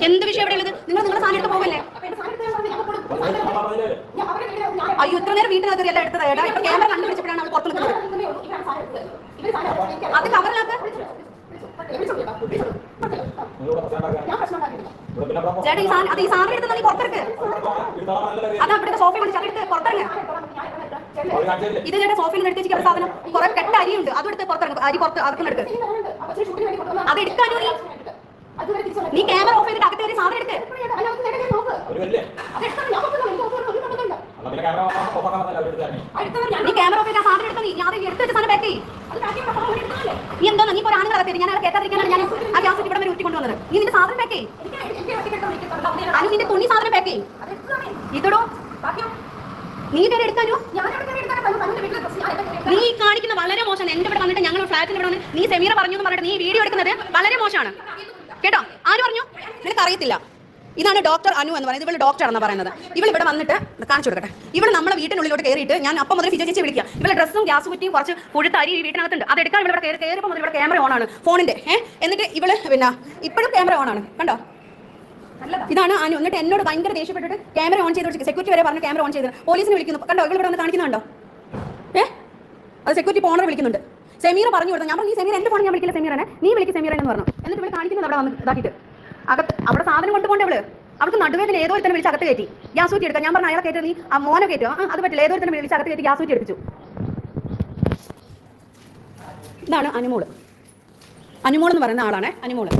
എന്ത് വിഷയം എവിടെ ഉള്ളത്? നിങ്ങൾ നിങ്ങളുടെ സാധനം എടുത്ത് പോകല്ലേ? അയ്യോ, ഇത്ര നേരം വീട്ടിനകത്ത് എല്ലാം എടുത്തത് ഏടാ. ഇപ്പൊ ക്യാമറ കണ്ടുപിടിച്ചപ്പോഴാണ് അവൾ പുറത്തു നിൽക്കുന്നത്. അത് കവറിനകത്ത് ചേട്ടാ, ഈ സാധനം എടുത്ത് നീ പുറത്തിറക്ക്. അത് അവിടുത്തെ സോഫയിൽ വിളിച്ച് അതെടുത്ത് പുറത്തിറങ്ങ. ഇത് ചേട്ടാ സോഫയിൽ നിന്ന് എടുത്ത് സാധനം കുറെ കെട്ട അരിയുണ്ട്, അതെടുത്ത് പുറത്തിറങ്ങും. അരി പുറത്ത് അകത്തുനിന്ന് എടുക്ക്. അത് എടുക്കാനോ നീ ക്യാമറ ഓഫ് ചെയ്തിട്ട് അകത്ത് കയറി സാധനം എടുക്ക്. നീ ക്യാമറ ഓഫ് ചെയ്ത് സാധനം എടുത്ത നീ ഞാൻ എടുത്ത് വെച്ച സാധനം പാക്ക് ചെയ്യും. നീ എന്തോ നീ ഇപ്പോൾ ആണുങ്ങൾ അകത്തേരി ഞാൻ കേട്ടാതിരിക്കാനാണ് ഞാൻ ആ ഗ്യാസ് ഇവിടെ വരെ ഊറ്റിക്കൊണ്ടുവന്നത്. നീ നിന്റെ സാധനം പാക്ക് ചെയ്യും. അനു നിന്റെ തുണി സാധനം പാക്ക് ചെയ്യും. ഇതോടോ നീ കയറി എടുക്കാനോ? നീ കാണിക്കുന്ന വളരെ മോശമാണ്. എന്റെ ഇവിടെ വന്നിട്ട് ഞങ്ങൾ ഫ്ലാറ്റിൽ ഇവിടെ വന്ന് നീ സെമീറ പറഞ്ഞു എന്ന് പറഞ്ഞിട്ട് നീ വീഡിയോ എടുക്കുന്നത് വളരെ മോശമാണ് കേട്ടോ. ആര് പറഞ്ഞു? നിനക്ക് അറിയത്തില്ല. ഇതാണ് ഡോക്ടർ അനു എന്ന് പറയുന്നത്. ഇവള് ഡോക്ടറാണെന്ന് പറയുന്നത്. ഇവൾ ഇവിടെ വന്നിട്ട് കാണിച്ചു കൊടുക്കട്ടെ. ഇവൾ നമ്മളെ വീട്ടിനുള്ളിലോട്ട് കയറിയിട്ട് ഞാൻ അപ്പം മുതൽ ഫിജ ചേച്ചി വിളിക്കുക. ഇവളുടെ ഡ്രസ്സും ഗ്യാസ് കുറ്റിയും കുറച്ച് പുഴുത്ത അരി വീട്ടിനകത്തുണ്ട്. അത് എടുക്കാൻ ഇവിടെ കയറിയപ്പോൾ മുതൽ ഇവിടെ ക്യാമറ ഓൺ ആണ് ഫോണിന്റെ. എന്നിട്ട് ഇവള് പിന്നെ ഇപ്പോഴും ക്യാമറ ഓൺ ആണ് കണ്ടോ. ഇതാണ് അനു. എന്നിട്ട് എന്നോട് ഭയങ്കര ദേഷ്യപ്പെട്ടിട്ട് ക്യാമറ ഓൺ ചെയ്ത് സെക്യൂരിറ്റി വരെ പറഞ്ഞു ക്യാമറ ഓൺ ചെയ്ത് പോലീസിനെ വിളിക്കുന്നു കണ്ടോ. ഇവൾ ഇവിടെ വന്ന് കാണിക്കുന്നുണ്ടോ? അത് സെക്യൂരിറ്റി ഓണർ വിളിക്കുന്നുണ്ട്. സെമീറ പറഞ്ഞു കൊടുത്തു. ഞാൻ പറഞ്ഞു ഈ സെമീറ എന്റെ ഫോൺ ഞാൻ വിളിക്കില്ല സെമീറനെ, നീ വിളിക്കും സെമീറ എന്ന് പറഞ്ഞു. എന്നിട്ട് ഇവിടെ കാണിക്കുന്നത് അവിടെ വന്ന് ഇതാക്കിയിട്ട് അകത്ത് അവിടെ സാധനം കൊണ്ടുപോകണ്ടേ അവള്. അവർക്ക് നടുവേദന ഏതോ തന്നെ വിളിച്ച് അകത്ത് കയറ്റി ഗ്യാസ് ഊറ്റി എടുക്കാം. ഞാൻ പറഞ്ഞു അയാളെ കയറ്റി നീ ആ മോനെ കയറ്റോ? അത് പറ്റില്ല. ഏതോ തന്നെ വിളിച്ച് അകത്ത് കയറ്റി ഗ്യാസ് ഊറ്റി എടുപ്പിച്ചു. ഇതാണ് അനുമോള്. അനുമോൾ എന്ന് പറയുന്ന ആളാണ് അനുമോള്.